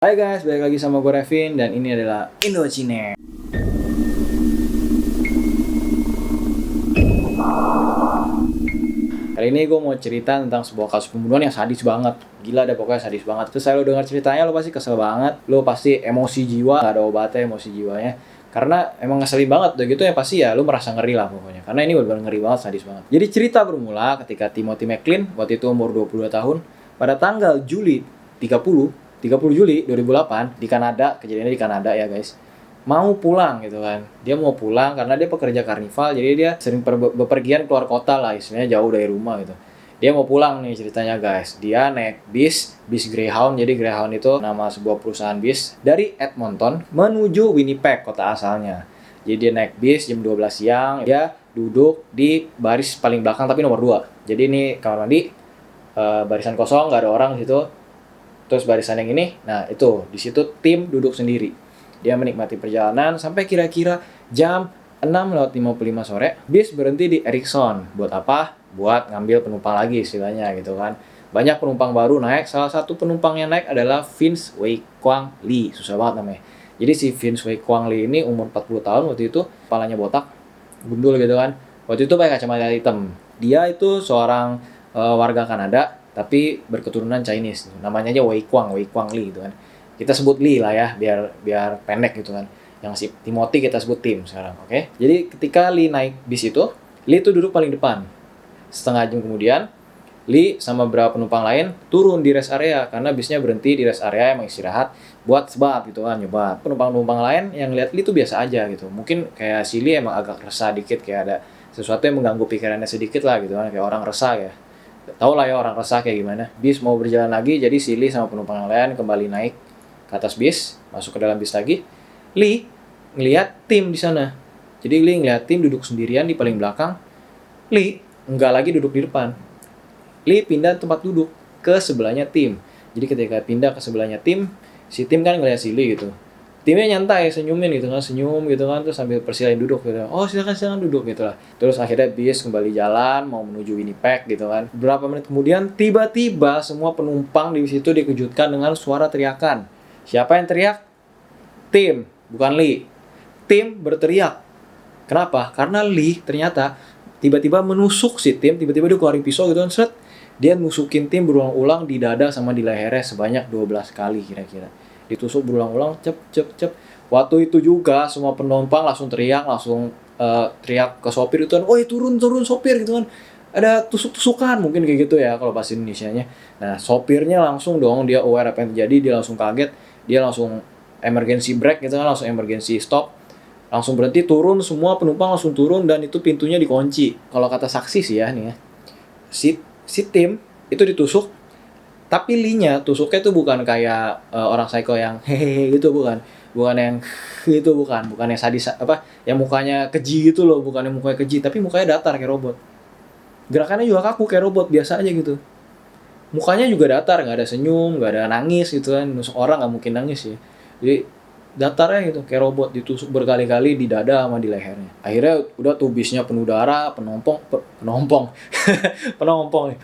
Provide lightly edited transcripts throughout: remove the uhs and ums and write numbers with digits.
Hai guys, balik lagi sama gue Revin dan ini adalah Indocine. Kali ini gue mau cerita tentang sebuah kasus pembunuhan yang sadis banget. Gila deh, pokoknya sadis banget. Terus saya lo dengar ceritanya lo pasti kesel banget. Lo pasti emosi jiwa, gak ada obatnya emosi jiwanya. Karena emang ngeselin banget, udah gitu ya pasti ya lo merasa ngeri lah pokoknya. Karena ini benar-benar ngeri banget, sadis banget. Jadi cerita bermula ketika Timothy McLean, waktu itu umur 22 tahun, pada tanggal Juli 30 Juli 2008 di Kanada, kejadiannya di Kanada ya guys, mau pulang gitu kan. Dia mau pulang karena dia pekerja karnival, jadi dia sering bepergian keluar kota lah, istilahnya jauh dari rumah gitu. Dia mau pulang nih ceritanya guys. Dia naik bis Greyhound. Jadi Greyhound itu nama sebuah perusahaan bis dari Edmonton menuju Winnipeg, kota asalnya. Jadi dia naik bis jam 12 siang. Dia duduk di baris paling belakang tapi nomor 2. Jadi ini kamar mandi, barisan kosong, nggak ada orang di situ. Terus barisan yang ini, nah itu di situ tim duduk sendiri. Dia menikmati perjalanan sampai kira-kira jam 6:55 sore. Bis berhenti di Erickson. Buat apa? Buat ngambil penumpang lagi istilahnya gitu kan. Banyak penumpang baru naik. Salah satu penumpang yang naik adalah Vince Wei Quang Lee. Susah banget namanya. Jadi si Vince Wei Quang Lee ini umur 40 tahun waktu itu. Kepalanya botak, gundul gitu kan. Waktu itu pakai kacamata hitam. Dia itu seorang warga Kanada tapi berketurunan Chinese. Namanya aja Wei Quang Lee gitu kan. Kita sebut Lee lah ya, biar pendek gitu kan. Yang si Timothy kita sebut Tim sekarang, oke? Jadi ketika Lee naik bis itu, Lee itu duduk paling depan. Setengah jam kemudian, Lee sama beberapa penumpang lain turun di rest area karena bisnya berhenti di rest area emang istirahat buat sebat gitu kan, nyoba. Penumpang-penumpang lain yang lihat Lee itu biasa aja gitu. Mungkin kayak si Lee emang agak resah dikit, kayak ada sesuatu yang mengganggu pikirannya sedikit lah gitu kan, kayak orang resah ya. Tahu lah ya orang resah kayak gimana. Bis mau berjalan lagi, jadi si Lee sama penumpang yang lain kembali naik ke atas bis, masuk ke dalam bis lagi. Lee ngelihat tim di sana. Jadi Lee ngelihat tim duduk sendirian di paling belakang. Lee nggak lagi duduk di depan. Lee pindah tempat duduk ke sebelahnya tim. Jadi ketika pindah ke sebelahnya tim, si tim kan ngelihat si Lee gitu. Timnya nyantai, senyumin gitu kan, senyum gitu kan, terus sambil persilain duduk gitu. Oh silakan duduk gitu lah. Terus akhirnya bis kembali jalan, mau menuju Winnipeg gitu kan. Beberapa menit kemudian, tiba-tiba semua penumpang di situ dikejutkan dengan suara teriakan. Siapa yang teriak? Tim, bukan Lee. Tim berteriak. Kenapa? Karena Lee ternyata tiba-tiba menusuk si Tim, tiba-tiba dia keluarin pisau gitu kan, set. Dia nusukin Tim berulang-ulang di dada sama di lehernya sebanyak 12 kali kira-kira. Ditusuk berulang-ulang, cep. Waktu itu juga semua penumpang langsung teriak, teriak ke sopir itu kan, "Woi turun sopir," gitu kan. Ada tusuk-tusukan mungkin kayak gitu ya kalau bahasa Indonesianya. Nah, sopirnya langsung dong dia aware apa yang terjadi, dia langsung kaget, dia langsung emergency brake gitu kan, langsung emergency stop. Langsung berhenti, turun, semua penumpang langsung turun dan itu pintunya dikunci. Kalau kata saksi sih ya nih ya. Si Tim itu ditusuk. Tapi Lee-nya tusuknya tuh bukan kayak orang psycho yang hehehe gitu, bukan yang gitu, bukan yang sadis apa, yang mukanya keji gitu loh, bukan yang mukanya keji, tapi mukanya datar kayak robot. Gerakannya juga kaku kayak robot biasa aja gitu. Mukanya juga datar, nggak ada senyum, nggak ada nangis gitu kan. Nusuk orang nggak mungkin nangis ya. Jadi datarnya gitu, kayak robot, ditusuk berkali-kali di dada sama di lehernya. Akhirnya udah tuh bisnya penuh darah, penumpang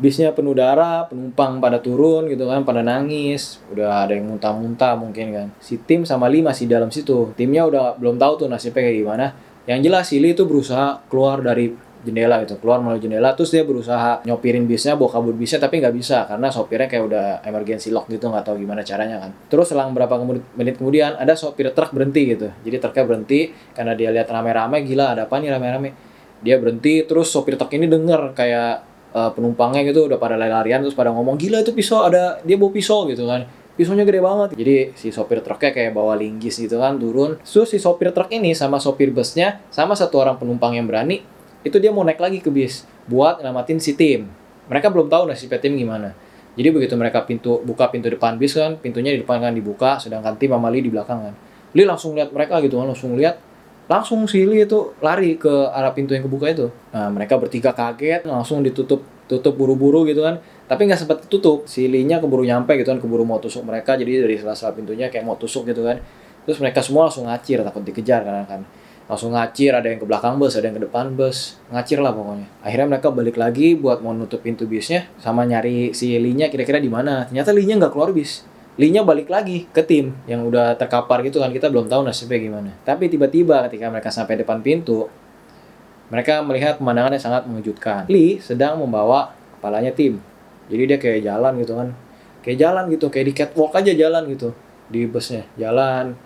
bisnya penuh darah, penumpang pada turun gitu kan, pada nangis, udah ada yang muntah-muntah mungkin kan. Si Tim sama Lee masih dalam situ. Timnya udah belum tahu tuh nasibnya kayak gimana. Yang jelas si Lee itu berusaha keluar dari jendela gitu, keluar melalui jendela, terus dia berusaha nyopirin bisnya, bawa kabur bisnya, tapi nggak bisa karena sopirnya kayak udah emergency lock gitu, nggak tahu gimana caranya kan. Terus selang berapa menit kemudian ada sopir truk berhenti gitu, jadi truknya berhenti karena dia lihat rame-rame, gila ada apa nih rame-rame. Dia berhenti, terus sopir truk ini denger kayak penumpangnya gitu udah pada lari-larian, terus pada ngomong, gila itu pisau, ada dia bawa pisau gitu kan. Pisaunya gede banget. Jadi si sopir truknya kayak bawa linggis gitu kan, turun. Terus si sopir truk ini sama sopir busnya sama satu orang penumpang yang berani itu dia mau naik lagi ke bis buat nyelamatin si Tim. Mereka belum tahu nasibnya Tim gimana. Jadi begitu mereka buka pintu depan bis kan, pintunya di depan kan dibuka, sedangkan Tim sama Lee di belakang kan. Lee langsung lihat mereka gitu kan, langsung si Lee itu lari ke arah pintu yang kebuka itu. Nah, mereka bertiga kaget, langsung tutup buru-buru gitu kan. Tapi nggak sempat ditutup, si Lee-nya keburu nyampe gitu kan, keburu mau tusuk mereka, jadi dari sela-sela pintunya kayak mau tusuk gitu kan. Terus mereka semua langsung ngacir, takut dikejar kan. Langsung ngacir, ada yang ke belakang bus, ada yang ke depan bus, ngacir lah pokoknya. Akhirnya mereka balik lagi buat mau nutup pintu bisnya sama nyari si Lee-nya kira-kira di mana. Ternyata Lee-nya nggak keluar bis. Lee-nya balik lagi ke tim yang udah terkapar gitu kan, kita belum tahu nasibnya gimana. Tapi tiba-tiba ketika mereka sampai depan pintu, mereka melihat pemandangan yang sangat mengejutkan. Lee sedang membawa kepalanya tim. Jadi dia kayak jalan gitu kan. Kayak jalan gitu, kayak di catwalk aja jalan gitu. Di busnya, jalan.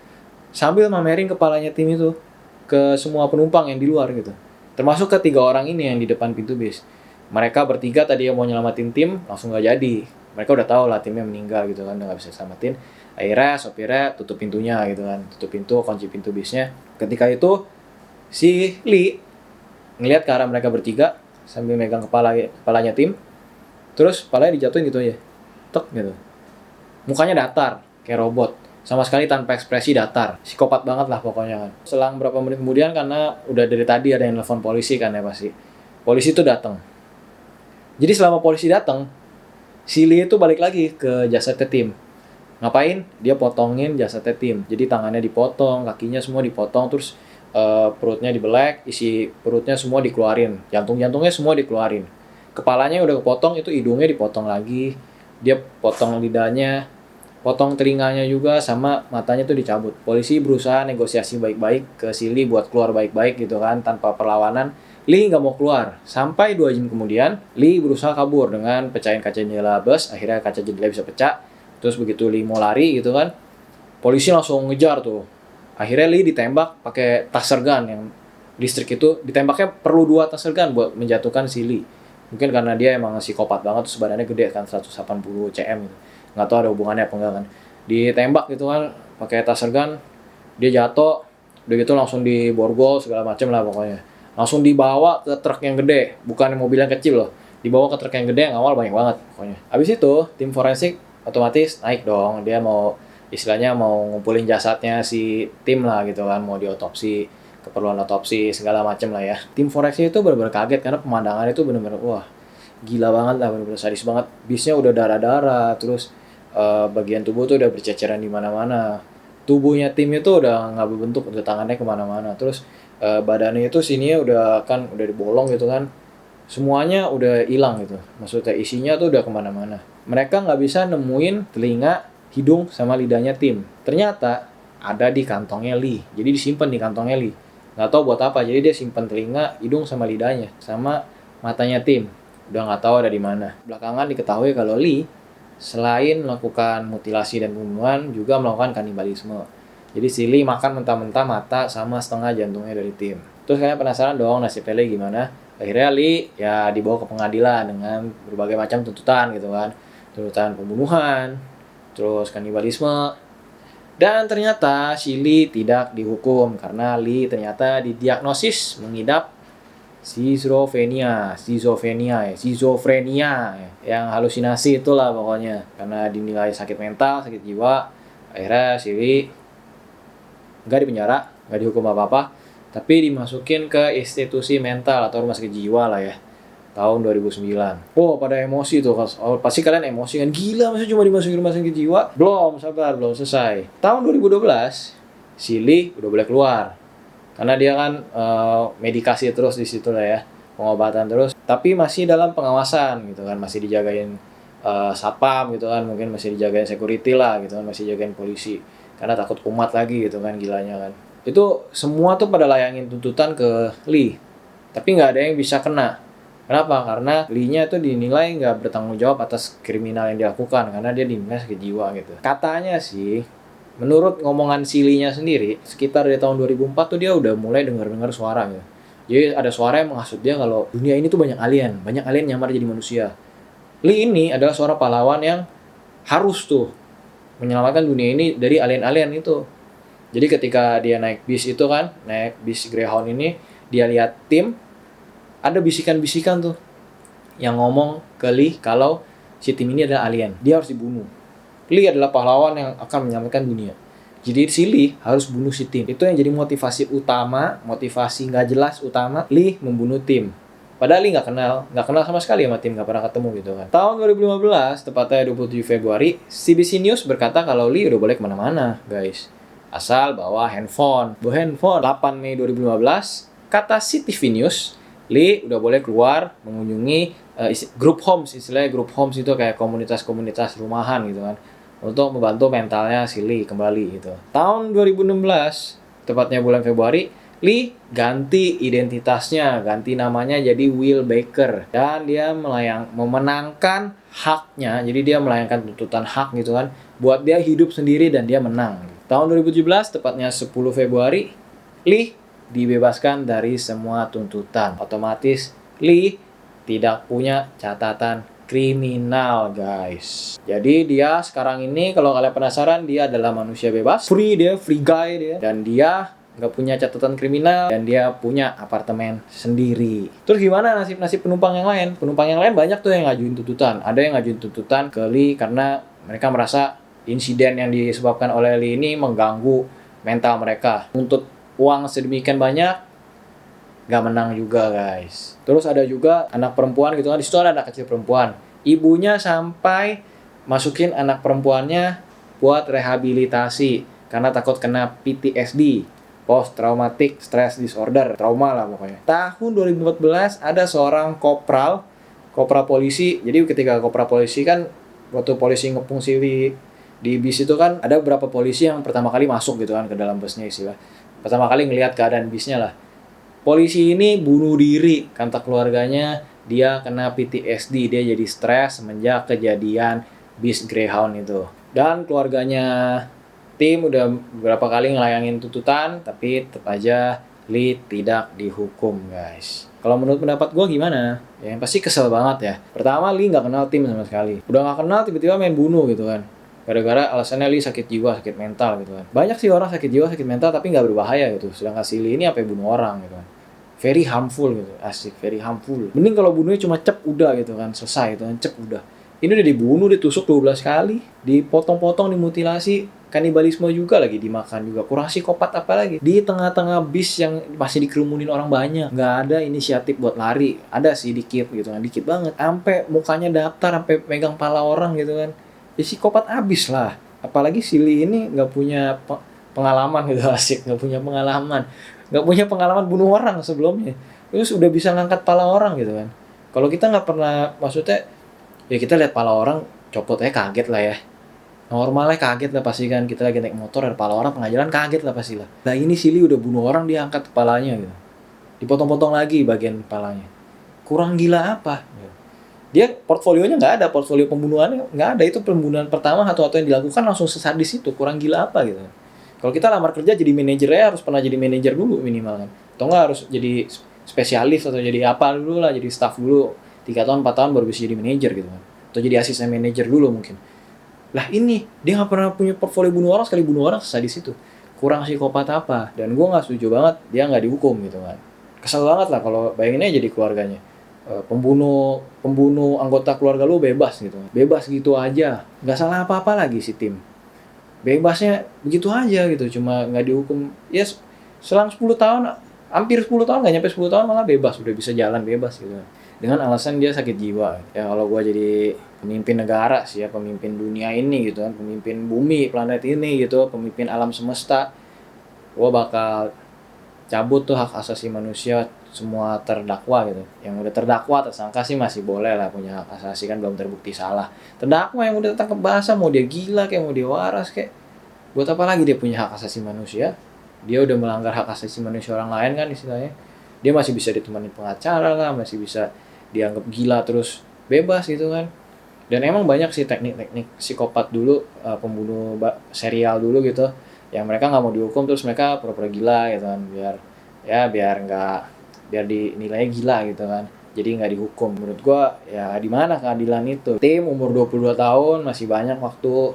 Sambil mamerin kepalanya tim itu ke semua penumpang yang di luar gitu. Termasuk ke 3 orang ini yang di depan pintu bis. Mereka bertiga tadi yang mau nyelamatin tim, langsung gak jadi. Mereka udah tahu lah timnya meninggal gitu kan, udah gak bisa selamatin. Akhirnya sopirnya tutup pintunya gitu kan. Tutup pintu, kunci pintu bisnya. Ketika itu, si Lee ngelihat ke arah mereka bertiga sambil megang kepalanya tim, terus kepalanya dijatuhin gitu aja, tek gitu, mukanya datar kayak robot, sama sekali tanpa ekspresi, datar, psikopat banget lah pokoknya kan. Selang berapa menit kemudian, karena udah dari tadi ada yang telepon polisi kan ya, pasti polisi tuh datang. Jadi selama polisi datang, si Lee itu balik lagi ke jasadnya tim. Ngapain? Dia potongin jasadnya tim. Jadi tangannya dipotong, kakinya semua dipotong, terus perutnya dibelek, isi perutnya semua dikeluarin, jantung-jantungnya semua dikeluarin, kepalanya udah kepotong, itu hidungnya dipotong lagi, dia potong lidahnya, potong telinganya juga, sama matanya tuh dicabut. Polisi berusaha negosiasi baik-baik ke si Lee buat keluar baik-baik gitu kan, tanpa perlawanan. Lee nggak mau keluar. Sampai 2 jam kemudian, Lee berusaha kabur dengan pecahin kaca jendela bus. Akhirnya kaca jendela bisa pecah. Terus begitu Lee mau lari gitu kan, polisi langsung ngejar tuh. Akhirnya Lee ditembak pakai taser gun yang listrik itu. Ditembaknya perlu 2 taser gun buat menjatuhkan si Lee. Mungkin karena dia emang psikopat banget, terus badannya gede kan, 180 cm gitu. Nggak tahu ada hubungannya apa enggak kan. Ditembak gitu kan pakai taser gun, dia jatuh, udah gitu langsung diborgol segala macem lah pokoknya. Langsung dibawa ke truk yang gede, bukan mobil yang kecil loh. Dibawa ke truk yang gede yang awal banyak banget pokoknya. Habis itu tim forensik otomatis naik dong, dia mau istilahnya mau ngumpulin jasadnya si tim lah gitu kan, mau diotopsi, keperluan otopsi segala macem lah ya. Tim forensik itu bener-bener kaget karena pemandangan itu bener-bener wah gila banget lah, bener-bener sadis banget. Bisnya udah darah-darah, terus bagian tubuh tuh udah berceceran di mana-mana. Tubuhnya tim itu udah nggak berbentuk, udah tangannya kemana-mana. Terus badannya itu sininya udah dibolong gitu kan. Semuanya udah hilang gitu. Maksudnya isinya tuh udah kemana-mana. Mereka nggak bisa nemuin telinga, hidung, sama lidahnya tim. Ternyata ada di kantongnya Lee. Jadi disimpan di kantongnya Lee. Nggak tahu buat apa. Jadi dia simpan telinga, hidung, sama lidahnya, sama matanya tim. Udah nggak tahu ada di mana. Belakangan diketahui kalau Lee selain melakukan mutilasi dan pembunuhan, juga melakukan kanibalisme. Jadi si Lee makan mentah-mentah mata sama setengah jantungnya dari tim. Terus kalian penasaran dong nasibnya Lee gimana? Akhirnya Lee ya dibawa ke pengadilan dengan berbagai macam tuntutan gitu kan. Tuntutan pembunuhan, terus kanibalisme. Dan ternyata si Lee tidak dihukum karena Lee ternyata didiagnosis mengidap schizophrenia yang halusinasi itulah pokoknya, karena dinilai sakit mental, sakit jiwa. Akhirnya si Lee nggak dipenjara, nggak dihukum apa-apa, tapi dimasukin ke institusi mental atau rumah sakit jiwa lah ya, tahun 2009. Oh, pada emosi tuh. Oh, pasti kalian emosi kan, gila masa cuma dimasukin rumah sakit jiwa? Belum, sabar, belum selesai. Tahun 2012 si Lee udah boleh keluar karena dia kan medikasi terus di situ lah ya, pengobatan terus, tapi masih dalam pengawasan gitu kan, masih dijagain satpam gitu kan, mungkin masih dijagain security lah gitu kan, masih jagain polisi karena takut kumat lagi gitu kan, gilanya kan. Itu semua tuh pada layangin tuntutan ke Lee, tapi nggak ada yang bisa kena. Kenapa? Karena Lee-nya itu dinilai nggak bertanggung jawab atas kriminal yang dilakukan karena dia dinilai sakit jiwa gitu. Katanya sih, menurut ngomongan si Lee-nya sendiri, sekitar dari tahun 2004 tuh dia udah mulai dengar-dengar suara gitu. Jadi ada suara yang menghasut dia kalau dunia ini tuh banyak alien nyamar jadi manusia. Lee ini adalah seorang pahlawan yang harus tuh menyelamatkan dunia ini dari alien-alien itu. Jadi ketika dia naik bis itu kan, naik bis Greyhound ini, dia lihat tim, ada bisikan-bisikan tuh yang ngomong ke Lee kalau si tim ini adalah alien, dia harus dibunuh. Lee adalah pahlawan yang akan menyelamatkan dunia. Jadi si Lee harus bunuh si tim. Itu yang jadi motivasi utama, motivasi nggak jelas utama Lee membunuh tim. Padahal Lee nggak kenal sama sekali sama tim, nggak pernah ketemu gitu kan. Tahun 2015, tepatnya 27 Februari, CBC News berkata kalau Lee udah boleh kemana-mana, guys. Asal bawa handphone. 8 Mei 2015, kata CTV News, Lee udah boleh keluar mengunjungi group homes. Istilahnya group homes itu kayak komunitas-komunitas rumahan gitu kan. untuk membantu mentalnya si Lee kembali gitu. Tahun 2016, tepatnya bulan Februari, Lee ganti identitasnya, ganti namanya jadi Will Baker, dan dia memenangkan haknya. Jadi dia melayangkan tuntutan hak gitu kan, buat dia hidup sendiri dan dia menang. Tahun 2017, tepatnya 10 Februari, Lee dibebaskan dari semua tuntutan. Otomatis Lee tidak punya catatan kriminal, guys. Jadi dia sekarang ini, kalau kalian penasaran, dia adalah manusia bebas, dia free guy dia, dan dia nggak punya catatan kriminal, dan dia punya apartemen sendiri. Terus gimana nasib-nasib penumpang yang lain? Penumpang yang lain banyak tuh yang ngajuin tuntutan. Ada yang ngajuin tuntutan ke Lee karena mereka merasa insiden yang disebabkan oleh Lee ini mengganggu mental mereka. Untuk uang sedemikian banyak, gak menang juga, guys. Terus ada juga anak perempuan gitu kan, di situ ada anak kecil perempuan. Ibunya sampai masukin anak perempuannya buat rehabilitasi karena takut kena PTSD, post traumatic stress disorder, trauma lah pokoknya. Tahun 2014 ada seorang kopral polisi. Jadi ketika kopral polisi kan, waktu polisi ngepung di bis itu kan, ada beberapa polisi yang pertama kali masuk gitu kan ke dalam busnya, istilah pertama kali ngelihat keadaan bisnya lah. Polisi ini bunuh diri, kata keluarganya. Dia kena PTSD, dia jadi stres semenjak kejadian bis Greyhound itu. Dan keluarganya tim udah beberapa kali ngelayangin tuntutan, tapi tetap aja Lee tidak dihukum, guys. Kalau menurut pendapat gue gimana? Ya yang pasti kesel banget ya. Pertama, Lee nggak kenal tim sama sekali. Udah nggak kenal, tiba-tiba main bunuh gitu kan. Gara-gara alasannya Lee sakit jiwa, sakit mental gitu kan. Banyak sih orang sakit jiwa, sakit mental tapi nggak berbahaya gitu. Sedangkan si Lee ini apa bunuh orang gitu kan. Very harmful gitu, asik, very harmful. Mending kalau bunuhnya cuma cep udah gitu kan, selesai gitu kan, cep udah. Ini udah dibunuh, ditusuk 12 kali, dipotong-potong, dimutilasi, kanibalisme juga lagi, dimakan juga. Kurang psikopat apa lagi? Di tengah-tengah bis yang masih dikerumunin orang banyak, nggak ada inisiatif buat lari. Ada sih dikit gitu kan, dikit banget. Sampai mukanya datar, sampai megang pala orang gitu kan. Ya psikopat abis lah. Apalagi si Lee ini nggak punya pengalaman gitu, asik, nggak punya pengalaman bunuh orang sebelumnya, terus udah bisa ngangkat pala orang gitu kan. Kalau kita nggak pernah, maksudnya ya kita lihat pala orang copot aja kaget lah ya, normalnya kaget lah pasti kan. Kita lagi naik motor ada pala orang tengah jalan, kaget lah pasti lah. Nah ini Silly udah bunuh orang, dia angkat kepalanya gitu, dipotong-potong lagi bagian kepalanya. Kurang gila apa? Dia portfolionya nggak ada, portfolio pembunuhannya nggak ada. Itu pembunuhan pertama atau yang dilakukan langsung sesadis itu. Kurang gila apa gitu. Kalau kita lamar kerja jadi manajer ya harus pernah jadi manajer dulu minimal kan. Atau nggak harus jadi spesialis atau jadi apa dulu lah, jadi staff dulu. 3 tahun, 4 tahun baru bisa jadi manajer gitu kan. Atau jadi asisten manajer dulu mungkin. Lah ini, dia nggak pernah punya portfolio bunuh orang, sekali bunuh orang sesadis itu. Kurang psikopat apa. Dan gue nggak setuju banget dia nggak dihukum gitu kan. Kesel banget lah kalau bayangin aja jadi keluarganya. Pembunuh anggota keluarga lu bebas gitu. Bebas gitu aja. Nggak salah apa-apa lagi si tim. Bebasnya begitu aja gitu, cuma nggak dihukum. Ya selang 10 tahun, hampir 10 tahun, nggak nyampe 10 tahun malah bebas, udah bisa jalan bebas gitu. Dengan alasan dia sakit jiwa. Ya kalau gue jadi pemimpin negara sih ya, pemimpin dunia ini gitu kan, pemimpin bumi, planet ini gitu, pemimpin alam semesta, gue bakal cabut tuh hak asasi manusia semua terdakwa gitu. Yang udah terdakwa, tersangka sih masih boleh lah punya hak asasi kan, belum terbukti salah. Terdakwa yang udah tangkap basah, mau dia gila kayak mau dia waras kayak, buat apa lagi dia punya hak asasi manusia? Dia udah melanggar hak asasi manusia orang lain kan istilahnya. Dia masih bisa ditemani pengacara lah, masih bisa dianggap gila terus bebas gitu kan. Dan emang banyak sih teknik-teknik psikopat dulu, pembunuh serial dulu gitu, yang mereka nggak mau dihukum terus mereka pura-pura gila gitu kan, biar dinilainya gila gitu kan, jadi nggak dihukum. Menurut gua ya di mana keadilan itu? Tim umur 22 tahun masih banyak waktu,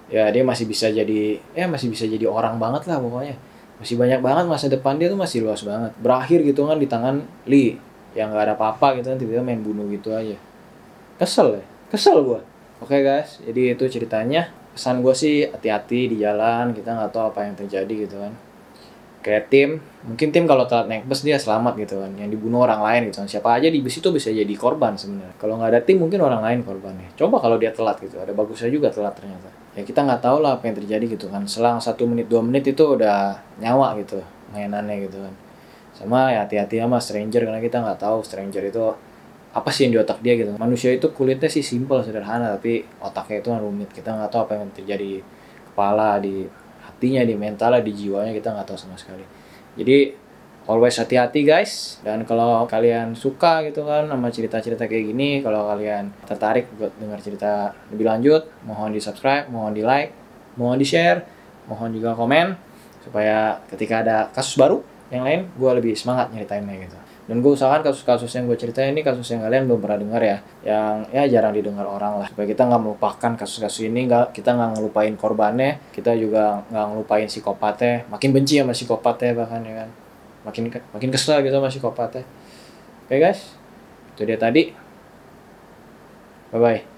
ya dia masih bisa jadi orang banget lah pokoknya, masih banyak banget masa depan dia tuh, masih luas banget. Berakhir gitu kan di tangan Lee yang nggak ada apa-apa gitu kan, tiba-tiba main bunuh gitu aja. Kesel gua. Oke guys, jadi itu ceritanya. Pesan gue sih hati-hati di jalan, kita nggak tahu apa yang terjadi gitu kan. Kayak tim, mungkin tim kalau telat naik bus dia selamat gitu kan, yang dibunuh orang lain gitu kan. Siapa aja di bus itu bisa jadi korban sebenarnya. Kalau nggak ada tim mungkin orang lain korbannya. Coba kalau dia telat gitu, ada bagusnya juga telat ternyata. Ya kita nggak tahu lah apa yang terjadi gitu kan. Selang 1 menit 2 menit itu udah nyawa gitu mainannya gitu kan. Sama ya hati-hati sama stranger, karena kita nggak tahu stranger itu apa sih yang di otak dia gitu. Manusia itu kulitnya sih simple, sederhana, tapi otaknya itu kan rumit. Kita nggak tahu apa yang terjadi di kepala, di hatinya, di mentalnya, di jiwanya, kita nggak tahu sama sekali. Jadi always hati-hati guys. Dan kalau kalian suka gitu kan sama cerita-cerita kayak gini, kalau kalian tertarik buat dengar cerita lebih lanjut, mohon di subscribe, mohon di like, mohon di share, mohon juga komen, supaya ketika ada kasus baru yang lain, gue lebih semangat nyeritainnya gitu. Dan gue usahakan kasus-kasus yang gue ceritain ini kasus yang kalian belum pernah dengar ya, yang ya jarang didengar orang lah, supaya kita nggak melupakan kasus-kasus ini, kita nggak ngelupain korbannya, kita juga nggak ngelupain psikopatnya, makin benci sama psikopatnya bahkan ya kan, makin kesel gitu sama psikopatnya. Oke guys, itu dia tadi, bye bye.